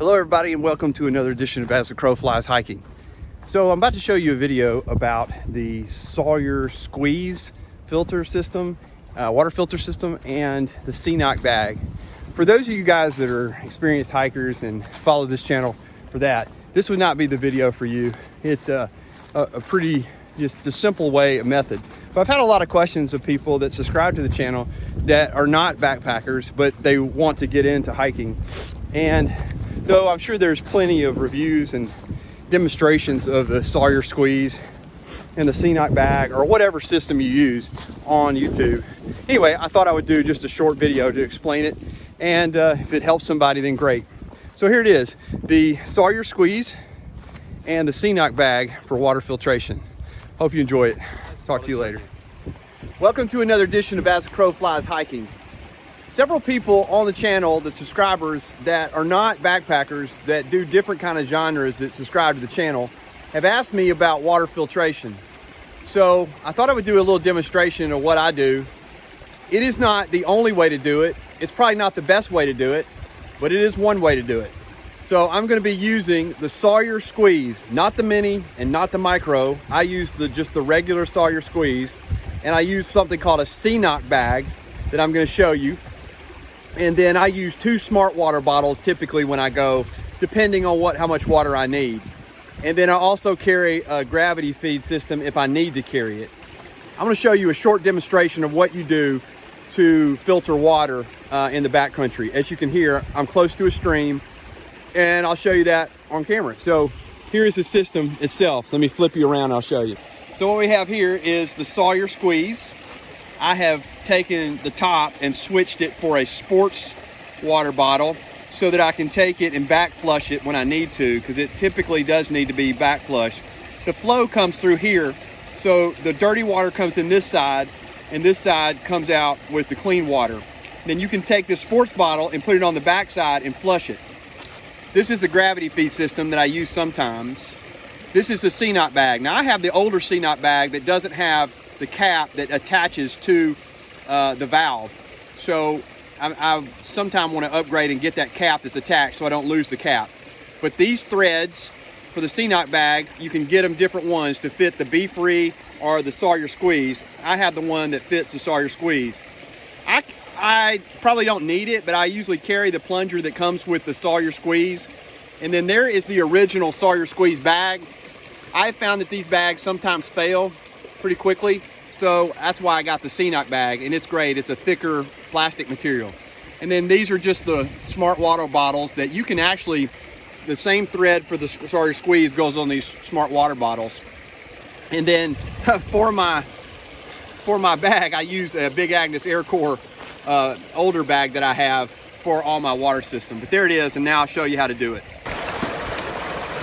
Hello everybody and welcome to another edition of As the Crow Flies Hiking. So I'm about to show you a video about the Sawyersqueeze filter system, water filter system, and the CNOC bag. For those of you guys that are experienced hikers and follow this channel for that, this would not be the video for you. It's a pretty, just a simple way, a method. But I've had a lot of questions of people that subscribe to the channel that are not backpackers, but they want to get into hiking. And though I'm sure there's plenty of reviews and demonstrations of the Sawyersqueeze and the CNOC bag or whatever system you use on YouTube. Anyway, I thought I would do just a short video to explain it, and if it helps somebody, then great. So here it is, the Sawyersqueeze and the CNOC bag for water filtration. Hope you enjoy it. Talk to you later. Welcome to another edition of As the Crow Flies Hiking. Several people on the channel, the subscribers that are not backpackers, that do different kind of genres that subscribe to the channel, have asked me about water filtration. So I thought I would do a little demonstration of what I do. It is not the only way to do it. It's probably not the best way to do it, but it is one way to do it. So I'm going to be using the Sawyersqueeze, not the mini and not the micro. I use just the regular Sawyersqueeze, and I use something called a CNOC bag that I'm going to show you. And then I use 2 smart water bottles typically when I go, depending on how much water I need. And then I also carry a gravity feed system if I need to carry it. I'm going to show you a short demonstration of what you do to filter water in the backcountry. As you can hear, I'm close to a stream, and I'll show you that on camera. So here's the system itself. Let me flip you around, I'll show you. So what we have here is the Sawyersqueeze. I have taken the top and switched it for a sports water bottle so that I can take it and back flush it when I need to, because it typically does need to be back flushed. The flow comes through here, so the dirty water comes in this side, and this side comes out with the clean water. Then you can take this sports bottle and put it on the back side and flush it. This is the gravity feed system that I use sometimes. This is the CNOC bag. Now I have the older CNOC bag that doesn't have the cap that attaches to the valve. So I sometimes want to upgrade and get that cap that's attached so I don't lose the cap. But these threads for the CNOC bag, you can get them different ones to fit the Be Free or the Sawyersqueeze. I have the one that fits the Sawyersqueeze. I probably don't need it, but I usually carry the plunger that comes with the Sawyersqueeze. And then there is the original Sawyersqueeze bag. I found that these bags sometimes fail pretty quickly, so that's why I got the CNOC bag, and it's great. It's a thicker plastic material. And then these are just the smart water bottles that you can actually, the same thread for the Sawyersqueeze goes on these smart water bottles. And then for my bag, I use a Big Agnes Aircore older bag that I have for all my water system. But there it is, and now I'll show you how to do it.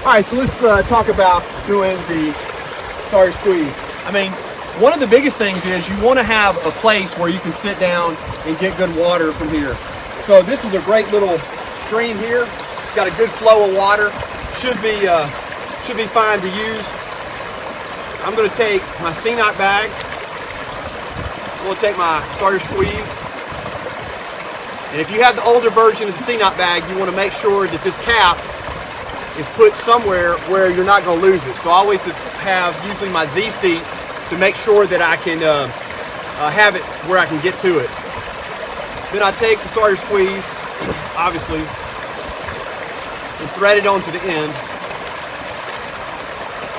All right, so let's talk about doing the Sawyersqueeze. I mean, one of the biggest things is you want to have a place where you can sit down and get good water from here. So this is a great little stream here. It's got a good flow of water. Should be fine to use. I'm going to take my CNOC bag. I'm going to take my Sawyersqueeze. And if you have the older version of the CNOC bag, you want to make sure that this cap is put somewhere where you're not going to lose it. So I always have usually my Z seat to make sure that I can have it where I can get to it. Then I take the Sawyersqueeze, obviously, and thread it onto the end.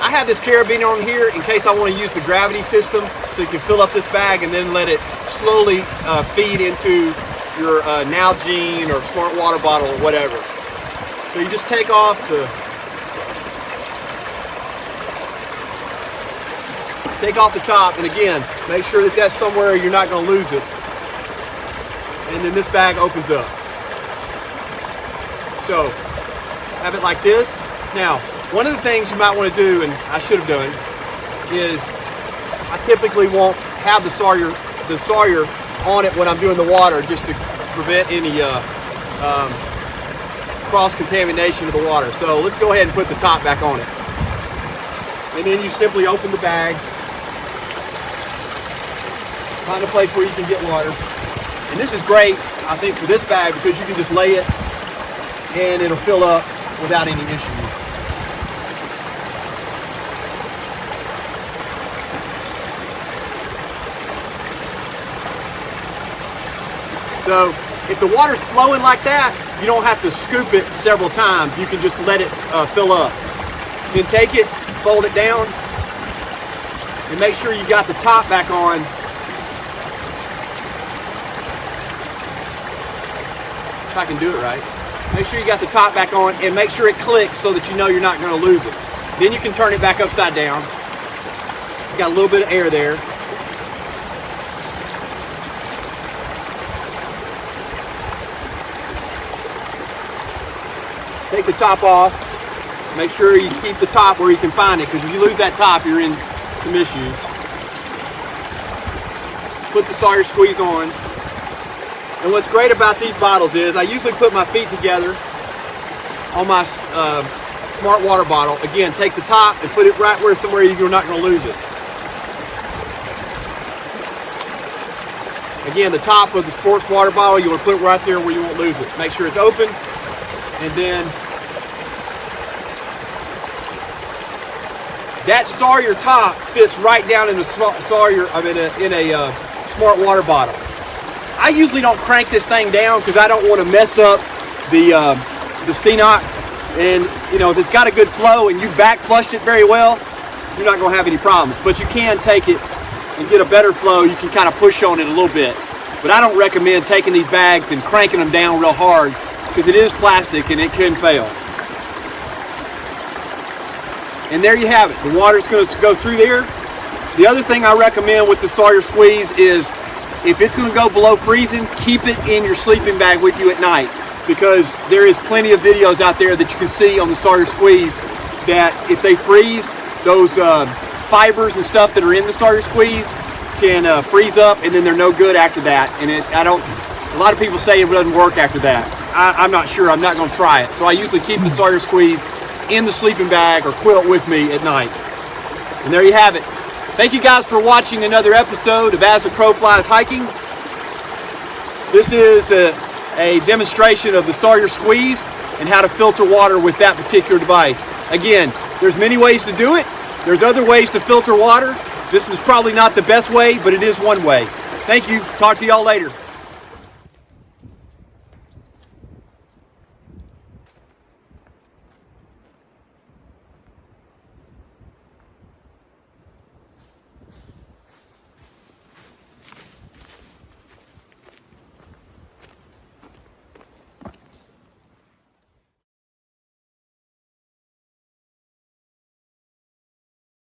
I have this carabiner on here in case I want to use the gravity system, so you can fill up this bag and then let it slowly feed into your Nalgene or smart water bottle or whatever. So you just take off the top, and again, make sure that that's somewhere you're not going to lose it. And then this bag opens up. So have it like this. Now, one of the things you might want to do, and I should have done, is I typically won't have the Sawyer on it when I'm doing the water, just to prevent any cross-contamination of the water. So let's go ahead and put the top back on it. And then you simply open the bag, find a place where you can get water. And this is great, I think, for this bag because you can just lay it and it'll fill up without any issues. So if the water's flowing like that, you don't have to scoop it several times. You can just let it fill up. Then take it, fold it down, and make sure you got the top back on. If I can do it right. Make sure you got the top back on and make sure it clicks so that you know you're not going to lose it. Then you can turn it back upside down. Got a little bit of air there. Take the top off. Make sure you keep the top where you can find it, because if you lose that top, you're in some issues. Put the Sawyersqueeze on. And what's great about these bottles is I usually put my feet together on my smart water bottle. Again, take the top and put it right where somewhere you're not going to lose it. Again, the top of the sports water bottle, you want to put it right there where you won't lose it. Make sure it's open, and then that Sawyer top fits right down in a Sawyer. In a smart water bottle. I usually don't crank this thing down because I don't want to mess up the CNOC. And you know, if it's got a good flow and you back flushed it very well, you're not going to have any problems. But you can take it and get a better flow. You can kind of push on it a little bit. But I don't recommend taking these bags and cranking them down real hard, because it is plastic and it can fail. And there you have it. The water's going to go through there. The other thing I recommend with the Sawyersqueeze is, if it's going to go below freezing, keep it in your sleeping bag with you at night, because there is plenty of videos out there that you can see on the Sawyersqueeze that if they freeze, those fibers and stuff that are in the Sawyersqueeze can freeze up, and then they're no good after that. And a lot of people say it doesn't work after that. I'm not sure. I'm not going to try it. So I usually keep the Sawyersqueeze in the sleeping bag or quilt with me at night. And there you have it. Thank you guys for watching another episode of As the Crow Flies Hiking. This is a demonstration of the Sawyersqueeze and how to filter water with that particular device. Again, there's many ways to do it. There's other ways to filter water. This was probably not the best way, but it is one way. Thank you. Talk to y'all later.